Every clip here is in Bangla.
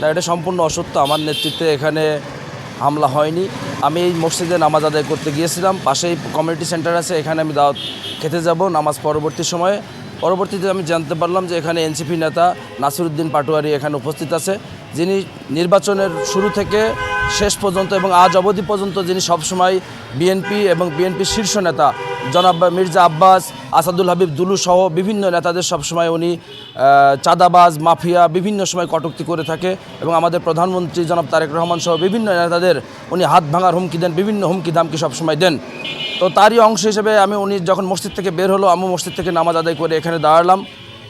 না, এটা সম্পূর্ণ অসত্য। আমার নেতৃত্বে এখানে হামলা হয়নি। আমি এই মসজিদে নামাজ আদায় করতে গিয়েছিলাম, পাশেই কমিউনিটি সেন্টার আছে, এখানে আমি দাওয়াত খেতে যাব নামাজ পরবর্তী সময়ে। পরবর্তীতে আমি জানতে পারলাম যে এখানে এনসিপি নেতা নাসিরউদ্দিন পাটোয়ারি এখানে উপস্থিত আছে, যিনি নির্বাচনের শুরু থেকে শেষ পর্যন্ত এবং আজ অবধি পর্যন্ত যিনি সবসময় বিএনপি এবং বিএনপির শীর্ষ নেতা জনাব মির্জা আব্বাস, আসাদুল হাবিব দুলু সহ বিভিন্ন নেতাদের সবসময় উনি চাঁদাবাজ, মাফিয়া বিভিন্ন সময় কটূক্তি করে থাকে এবং আমাদের প্রধানমন্ত্রী জনাব তারেক রহমান সহ বিভিন্ন নেতাদের উনি হাত ভাঙার হুমকি দেন, বিভিন্ন হুমকি দামকি সবসময় দেন। তো তারই অংশ হিসেবে উনি যখন মসজিদ থেকে বের হলো, আমি মসজিদ থেকে নামাজ আদায় করে এখানে দাঁড়ালাম।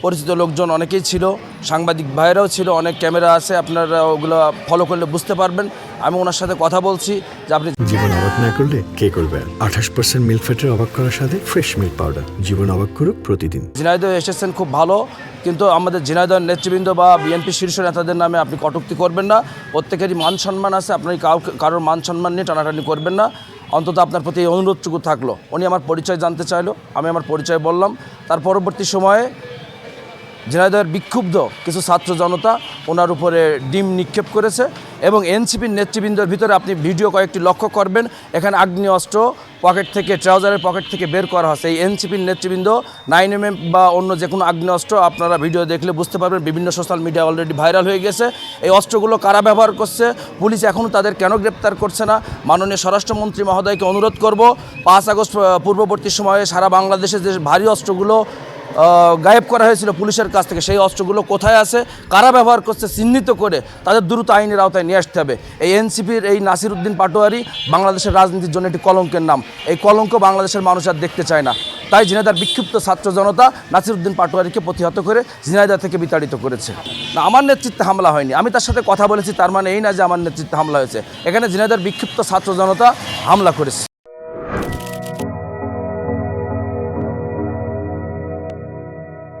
পরিচিত লোকজন অনেকেই ছিল, সাংবাদিক ভাইরাও ছিল, অনেক ক্যামেরা আছে, আপনারা ওগুলো ফলো করলে বুঝতে পারবেন। আমি ওনার সাথে কথা বলছি যে আপনি জীবন অবাক না করলে কে করবে? 28% মিল্ক ফ্যাটের অবাক করার সাথে ফ্রেশ মিল্ক পাউডার। জীবন অবাক করুক প্রতিদিন। ঝিনাইদহ এসেছেন খুব ভালো, কিন্তু আমাদের ঝিনাইদহের নেতৃবৃন্দ বা বিএনপি শীর্ষ নেতাদের নামে আপনি কটূক্তি করবেন না। প্রত্যেকেরই মান সম্মান আছে, আপনি কারোর মান সম্মান নিয়ে টানাটানি করবেন না। অন্তত আপনার প্রতি এই অনুরোধটুকু থাকলো। উনি আমার পরিচয় জানতে চাইলো, আমি আমার পরিচয় বললাম। তার পরবর্তী সময়ে ঝিনাইদহের বিক্ষুব্ধ কিছু ছাত্র জনতা ওনার উপরে ডিম নিক্ষেপ করেছে এবং এনসিপির নেতৃবৃন্দের ভিতরে আপনি ভিডিও কয়েকটি লক্ষ্য করবেন, এখানে আগ্নেয়াস্ত্র পকেট থেকে, ট্রাউজারের পকেট থেকে বের করা হচ্ছে। এই এনসিপির নেতৃবৃন্দ 9mm বা অন্য যে কোনো আগ্নেয়াস্ত্র আপনারা ভিডিও দেখলে বুঝতে পারবেন, বিভিন্ন সোশ্যাল মিডিয়া অলরেডি ভাইরাল হয়ে গেছে। এই অস্ত্রগুলো কারা ব্যবহার করছে, পুলিশ এখনও তাদের কেন গ্রেপ্তার করছে না? মাননীয় স্বরাষ্ট্রমন্ত্রী মহোদয়কে অনুরোধ করব, 5 আগস্ট পূর্ববর্তী সময়ে সারা বাংলাদেশে যে ভারী অস্ত্রগুলো গায়েব করা হয়েছিল পুলিশের কাছ থেকে, সেই অস্ত্রগুলো কোথায় আছে, কারা ব্যবহার করছে চিহ্নিত করে তাদের দ্রুত আইনের আওতায় নিয়ে আসতে হবে। এই এনসিপির এই নাসিরউদ্দিন পাটোয়ারি বাংলাদেশের রাজনীতির জন্য একটি কলঙ্কের নাম। এই কলঙ্ক বাংলাদেশের মানুষ আর দেখতে চায় না। তাই ঝিনাইদহের বিক্ষিপ্ত ছাত্র জনতা নাসিরউদ্দিন পাটোয়ারিকে প্রতিহত করে ঝিনাইদহ থেকে বিতাড়িত করেছে। না, আমার নেতৃত্বে হামলা হয়নি। আমি তার সাথে কথা বলেছি, তার মানে এই না যে আমার নেতৃত্বে হামলা হয়েছে। এখানে ঝিনাইদহের বিক্ষিপ্ত ছাত্র জনতা হামলা করেছে।